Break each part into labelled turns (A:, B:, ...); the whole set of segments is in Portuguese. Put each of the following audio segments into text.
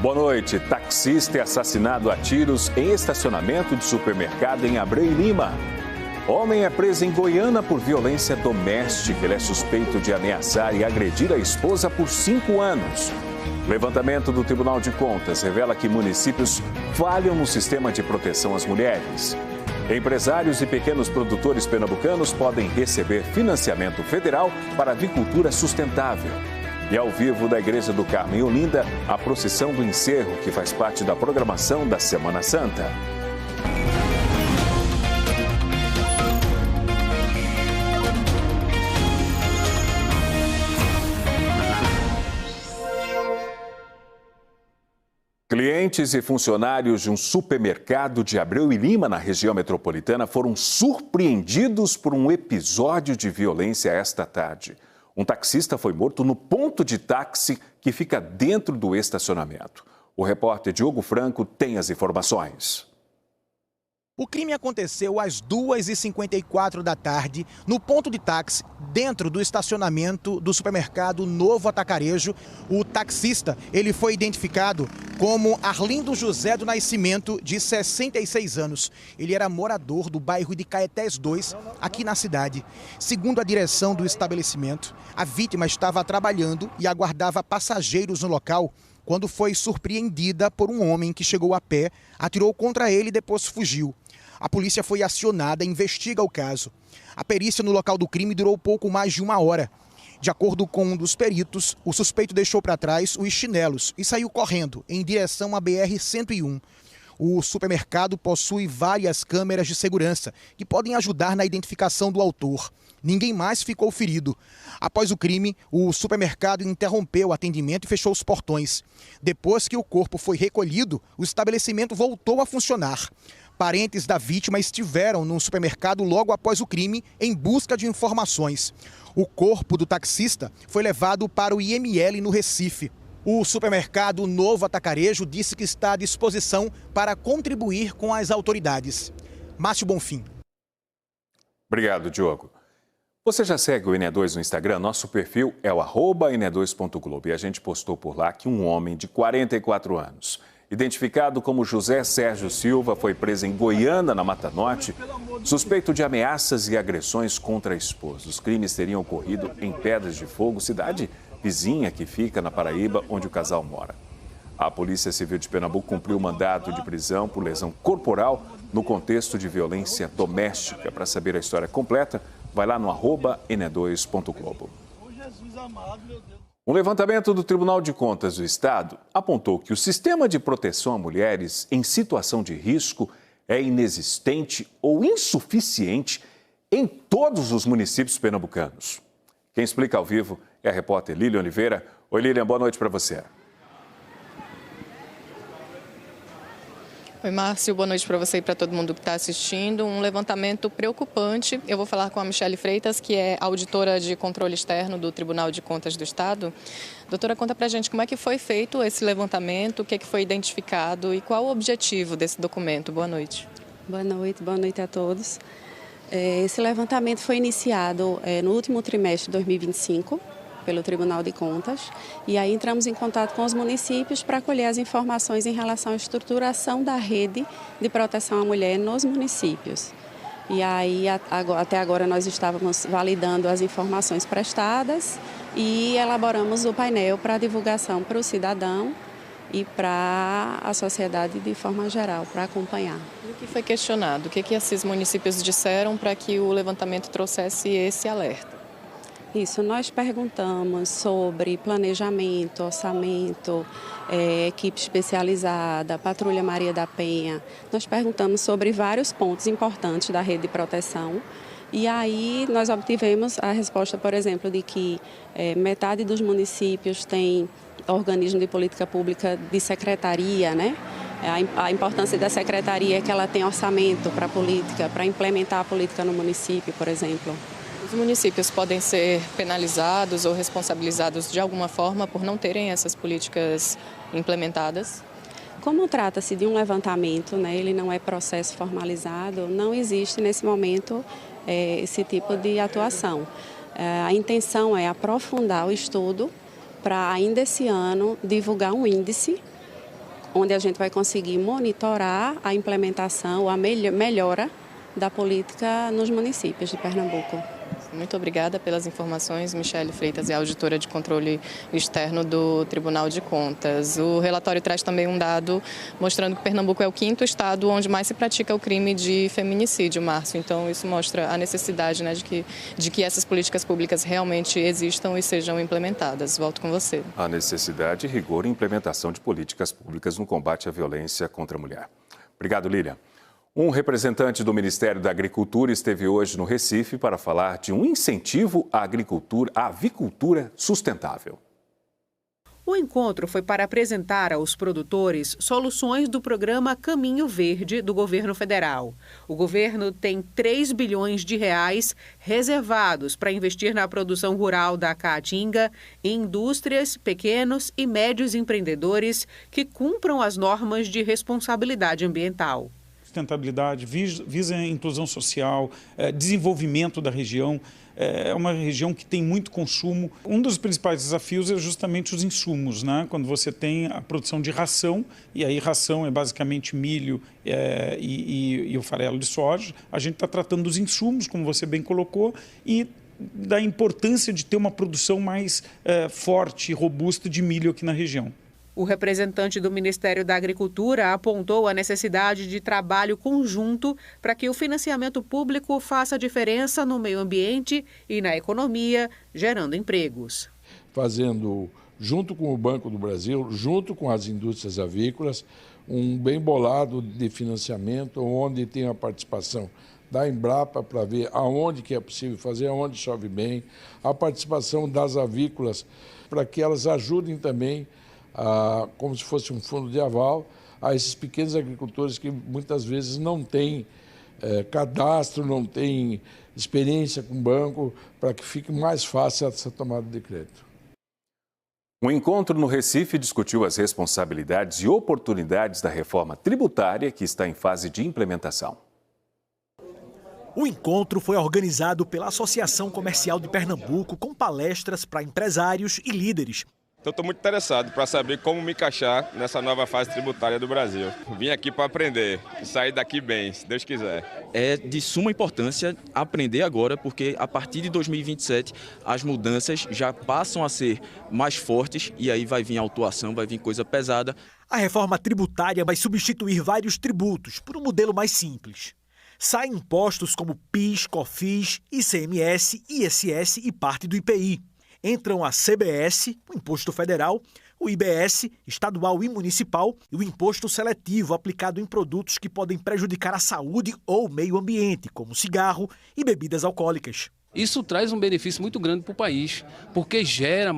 A: Boa noite. Taxista é assassinado a tiros em estacionamento de supermercado em Abreu e Lima. Homem é preso em Goiânia por violência doméstica. Ele é suspeito de ameaçar e agredir a esposa por 5 anos. Levantamento do Tribunal de Contas revela que municípios falham no sistema de proteção às mulheres. Empresários e pequenos produtores pernambucanos podem receber financiamento federal para avicultura sustentável. E ao vivo da Igreja do Carmo em Olinda, a procissão do encerro, que faz parte da programação da Semana Santa. Clientes e funcionários de um supermercado de Abreu e Lima, na região metropolitana, foram surpreendidos por um episódio de violência esta tarde. Um taxista foi morto no ponto de táxi que fica dentro do estacionamento. O repórter Diogo Franco tem as informações.
B: O crime aconteceu às 2h54 da tarde, no ponto de táxi, dentro do estacionamento do supermercado Novo Atacarejo. O taxista, ele foi identificado como Arlindo José do Nascimento, de 66 anos. Ele era morador do bairro de Caetés 2, aqui na cidade. Segundo a direção do estabelecimento, a vítima estava trabalhando e aguardava passageiros no local quando foi surpreendida por um homem que chegou a pé, atirou contra ele e depois fugiu. A polícia foi acionada e investiga o caso. A perícia no local do crime durou pouco mais de 1 hora. De acordo com um dos peritos, o suspeito deixou para trás os chinelos e saiu correndo em direção à BR-101. O supermercado possui várias câmeras de segurança que podem ajudar na identificação do autor. Ninguém mais ficou ferido. Após o crime, o supermercado interrompeu o atendimento e fechou os portões. Depois que o corpo foi recolhido, o estabelecimento voltou a funcionar. Parentes da vítima estiveram no supermercado logo após o crime em busca de informações. O corpo do taxista foi levado para o IML no Recife. O supermercado Novo Atacarejo disse que está à disposição para contribuir com as autoridades. Márcio Bonfim.
A: Obrigado, Diogo. Você já segue o NE2 no Instagram? Nosso perfil é o @ene2.globo e a gente postou por lá que um homem de 44 anos, identificado como José Sérgio Silva, foi preso em Goiânia, na Mata Norte, suspeito de ameaças e agressões contra a esposa. Os crimes teriam ocorrido em Pedras de Fogo, cidade vizinha que fica na Paraíba, onde o casal mora. A Polícia Civil de Pernambuco cumpriu o mandado de prisão por lesão corporal no contexto de violência doméstica. Para saber a história completa, vai lá no @ene2.globo. Um levantamento do Tribunal de Contas do Estado apontou que o sistema de proteção a mulheres em situação de risco é inexistente ou insuficiente em todos os municípios pernambucanos. Quem explica ao vivo é a repórter Lília Oliveira. Oi, Lília, boa noite para você.
C: Oi, Márcio, boa noite para você e para todo mundo que está assistindo. Um levantamento preocupante. Eu vou falar com a Michele Freitas, que é auditora de controle externo do Tribunal de Contas do Estado. Doutora, conta para a gente como é que foi feito esse levantamento, o que é que foi identificado e qual o objetivo desse documento. Boa noite.
D: Boa noite a todos. Esse levantamento foi iniciado no último trimestre de 2025, pelo Tribunal de Contas, e aí entramos em contato com os municípios para colher as informações em relação à estruturação da rede de proteção à mulher nos municípios. E aí, até agora, nós estávamos validando as informações prestadas e elaboramos o painel para divulgação para o cidadão e para a sociedade de forma geral, para acompanhar.
C: E o que foi questionado? O que esses municípios disseram para que o levantamento trouxesse esse alerta?
D: Isso, nós perguntamos sobre planejamento, orçamento, equipe especializada, Patrulha Maria da Penha. Nós perguntamos sobre vários pontos importantes da rede de proteção. E aí nós obtivemos a resposta, por exemplo, de que metade dos municípios tem organismo de política pública de secretaria, né? A importância da secretaria é que ela tem orçamento para a política, para implementar a política no município, por exemplo.
C: Os municípios podem ser penalizados ou responsabilizados de alguma forma por não terem essas políticas implementadas?
D: Como trata-se de um levantamento, né, ele não é processo formalizado, não existe nesse momento esse tipo de atuação. A intenção é aprofundar o estudo para ainda esse ano divulgar um índice onde a gente vai conseguir monitorar a implementação, a melhora da política nos municípios de Pernambuco.
C: Muito obrigada pelas informações, Michele Freitas, é auditora de controle externo do Tribunal de Contas. O relatório traz também um dado mostrando que Pernambuco é o 5º estado onde mais se pratica o crime de feminicídio, Márcio. Então, isso mostra a necessidade, né, de que essas políticas públicas realmente existam e sejam implementadas. Volto com você.
A: A necessidade, rigor e implementação de políticas públicas no combate à violência contra a mulher. Obrigado, Lília. Um representante do Ministério da Agricultura esteve hoje no Recife para falar de um incentivo à avicultura sustentável.
E: O encontro foi para apresentar aos produtores soluções do programa Caminho Verde do governo federal. O governo tem 3 bilhões de reais reservados para investir na produção rural da Caatinga em indústrias, pequenos e médios empreendedores que cumpram as normas de responsabilidade ambiental.
F: Sustentabilidade, visa a inclusão social, desenvolvimento da região. É uma região que tem muito consumo. Um dos principais desafios é justamente os insumos, né? Quando você tem a produção de ração, e aí ração é basicamente milho e o farelo de soja, a gente está tratando dos insumos, como você bem colocou, e da importância de ter uma produção mais forte e robusta de milho aqui na região.
E: O representante do Ministério da Agricultura apontou a necessidade de trabalho conjunto para que o financiamento público faça diferença no meio ambiente e na economia, gerando empregos.
G: Fazendo, junto com o Banco do Brasil, junto com as indústrias avícolas, um bem bolado de financiamento, onde tem a participação da Embrapa para ver aonde que é possível fazer, aonde chove bem, a participação das avícolas para que elas ajudem também como se fosse um fundo de aval, a esses pequenos agricultores que muitas vezes não têm cadastro, não têm experiência com o banco, para que fique mais fácil essa tomada de crédito.
A: O encontro no Recife discutiu as responsabilidades e oportunidades da reforma tributária que está em fase de implementação.
B: O encontro foi organizado pela Associação Comercial de Pernambuco com palestras para empresários e líderes.
H: Então, estou muito interessado para saber como me encaixar nessa nova fase tributária do Brasil. Vim aqui para aprender e sair daqui bem, se Deus quiser.
I: É de suma importância aprender agora, porque a partir de 2027 as mudanças já passam a ser mais fortes e aí vai vir autuação, vai vir coisa pesada.
B: A reforma tributária vai substituir vários tributos por um modelo mais simples. Saem impostos como PIS, COFINS, ICMS, ISS e parte do IPI. Entram a CBS, o Imposto Federal, o IBS, estadual e municipal, e o imposto seletivo aplicado em produtos que podem prejudicar a saúde ou o meio ambiente, como cigarro e bebidas alcoólicas.
J: Isso traz um benefício muito grande para o país, porque gera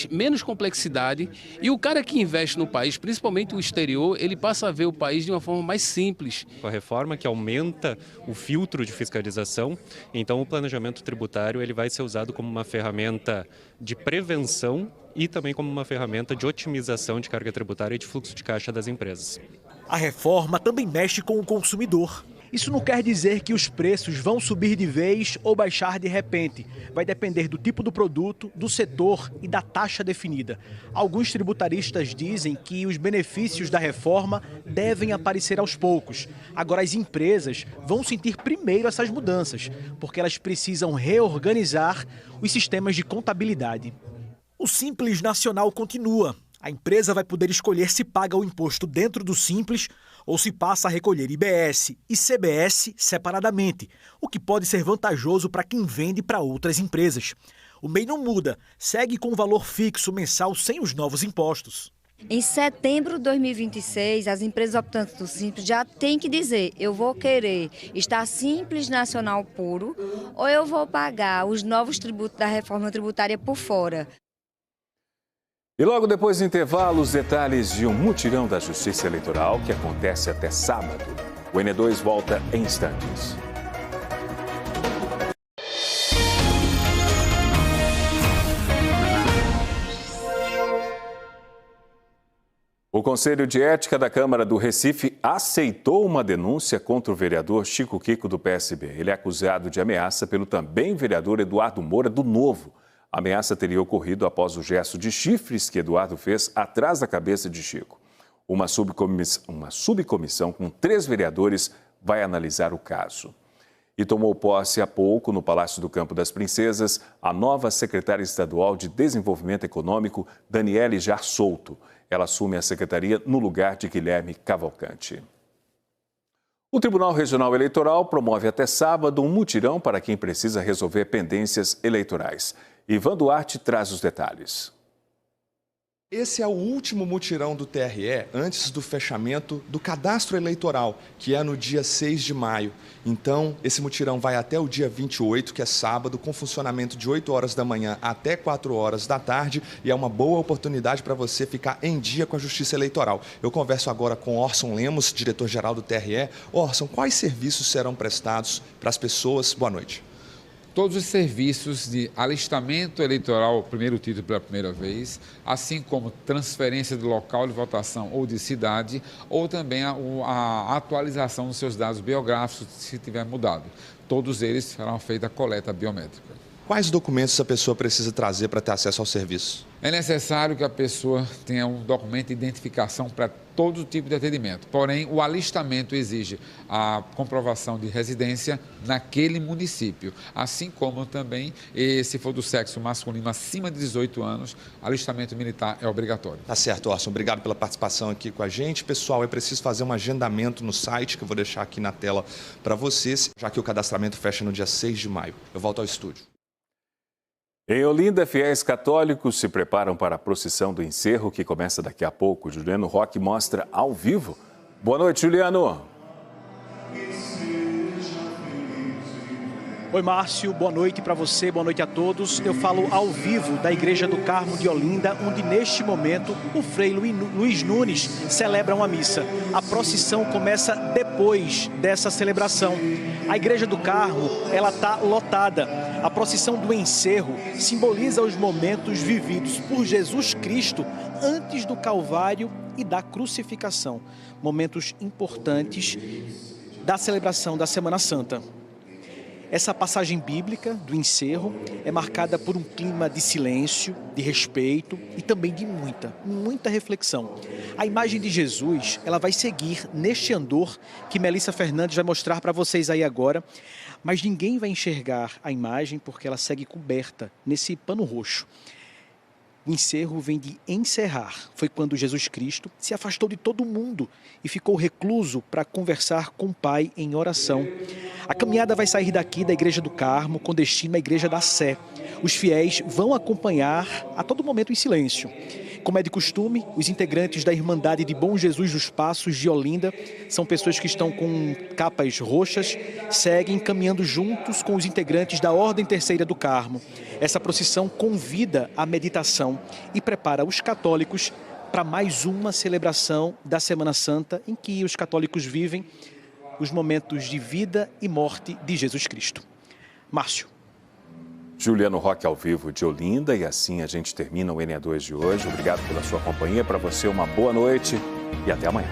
J: menos complexidade e o cara que investe no país, principalmente o exterior, ele passa a ver o país de uma forma mais simples.
K: A reforma que aumenta o filtro de fiscalização, então o planejamento tributário ele vai ser usado como uma ferramenta de prevenção e também como uma ferramenta de otimização de carga tributária e de fluxo de caixa das empresas.
B: A reforma também mexe com o consumidor. Isso não quer dizer que os preços vão subir de vez ou baixar de repente. Vai depender do tipo do produto, do setor e da taxa definida. Alguns tributaristas dizem que os benefícios da reforma devem aparecer aos poucos. Agora, as empresas vão sentir primeiro essas mudanças, porque elas precisam reorganizar os sistemas de contabilidade. O Simples Nacional continua. A empresa vai poder escolher se paga o imposto dentro do Simples ou se passa a recolher IBS e CBS separadamente, o que pode ser vantajoso para quem vende para outras empresas. O MEI não muda, segue com o valor fixo mensal sem os novos impostos.
L: Em setembro de 2026, as empresas optantes do Simples já têm que dizer: eu vou querer estar Simples Nacional puro ou eu vou pagar os novos tributos da reforma tributária por fora.
A: E logo depois do intervalo, os detalhes de um mutirão da Justiça Eleitoral que acontece até sábado. O N2 volta em instantes. O Conselho de Ética da Câmara do Recife aceitou uma denúncia contra o vereador Chico Kiko do PSB. Ele é acusado de ameaça pelo também vereador Eduardo Moura do Novo. A ameaça teria ocorrido após o gesto de chifres que Eduardo fez atrás da cabeça de Chico. Uma subcomissão com 3 vereadores vai analisar o caso. E tomou posse há pouco, no Palácio do Campo das Princesas, a nova secretária estadual de Desenvolvimento Econômico, Daniele Jar Souto. Ela assume a secretaria no lugar de Guilherme Cavalcante. O Tribunal Regional Eleitoral promove até sábado um mutirão para quem precisa resolver pendências eleitorais. Ivan Duarte traz os detalhes.
M: Esse é o último mutirão do TRE antes do fechamento do cadastro eleitoral, que é no dia 6 de maio. Então, esse mutirão vai até o dia 28, que é sábado, com funcionamento de 8 horas da manhã até 4 horas da tarde, e é uma boa oportunidade para você ficar em dia com a Justiça Eleitoral. Eu converso agora com Orson Lemos, diretor-geral do TRE. Orson, quais serviços serão prestados para as pessoas? Boa noite.
N: Todos os serviços de alistamento eleitoral, primeiro título pela primeira vez, assim como transferência de local de votação ou de cidade, ou também a atualização dos seus dados biográficos, se tiver mudado. Todos eles serão feita a coleta biométrica.
M: Quais documentos a pessoa precisa trazer para ter acesso ao serviço?
N: É necessário que a pessoa tenha um documento de identificação para todo tipo de atendimento. Porém, o alistamento exige a comprovação de residência naquele município. Assim como também, se for do sexo masculino acima de 18 anos, alistamento militar é obrigatório.
M: Tá certo, Orson. Obrigado pela participação aqui com a gente. Pessoal, é preciso fazer um agendamento no site, que eu vou deixar aqui na tela para vocês, já que o cadastramento fecha no dia 6 de maio. Eu volto ao estúdio.
A: Em Olinda, fiéis católicos se preparam para a procissão do encerro, que começa daqui a pouco. Juliano Roque mostra ao vivo. Boa noite, Juliano.
B: Oi, Márcio, boa noite para você, boa noite a todos. Eu falo ao vivo da Igreja do Carmo de Olinda, onde neste momento o Frei Luiz Nunes celebra uma missa. A procissão começa depois dessa celebração. A Igreja do Carmo, ela está lotada. A procissão do encerro simboliza os momentos vividos por Jesus Cristo antes do Calvário e da crucificação. Momentos importantes da celebração da Semana Santa. Essa passagem bíblica do encerro é marcada por um clima de silêncio, de respeito e também de muita reflexão. A imagem de Jesus, ela vai seguir neste andor que Melissa Fernandes vai mostrar para vocês aí agora, mas ninguém vai enxergar a imagem porque ela segue coberta nesse pano roxo. O encerro vem de encerrar. Foi quando Jesus Cristo se afastou de todo mundo e ficou recluso para conversar com o Pai em oração. A caminhada vai sair daqui da Igreja do Carmo com destino à Igreja da Sé. Os fiéis vão acompanhar a todo momento em silêncio. Como é de costume, os integrantes da Irmandade de Bom Jesus dos Passos de Olinda são pessoas que estão com capas roxas, seguem caminhando juntos com os integrantes da Ordem Terceira do Carmo. Essa procissão convida à meditação e prepara os católicos para mais uma celebração da Semana Santa, em que os católicos vivem os momentos de vida e morte de Jesus Cristo. Márcio.
A: Juliano Roque ao vivo de Olinda, e assim a gente termina o NE2 de hoje. Obrigado pela sua companhia, para você uma boa noite e até amanhã.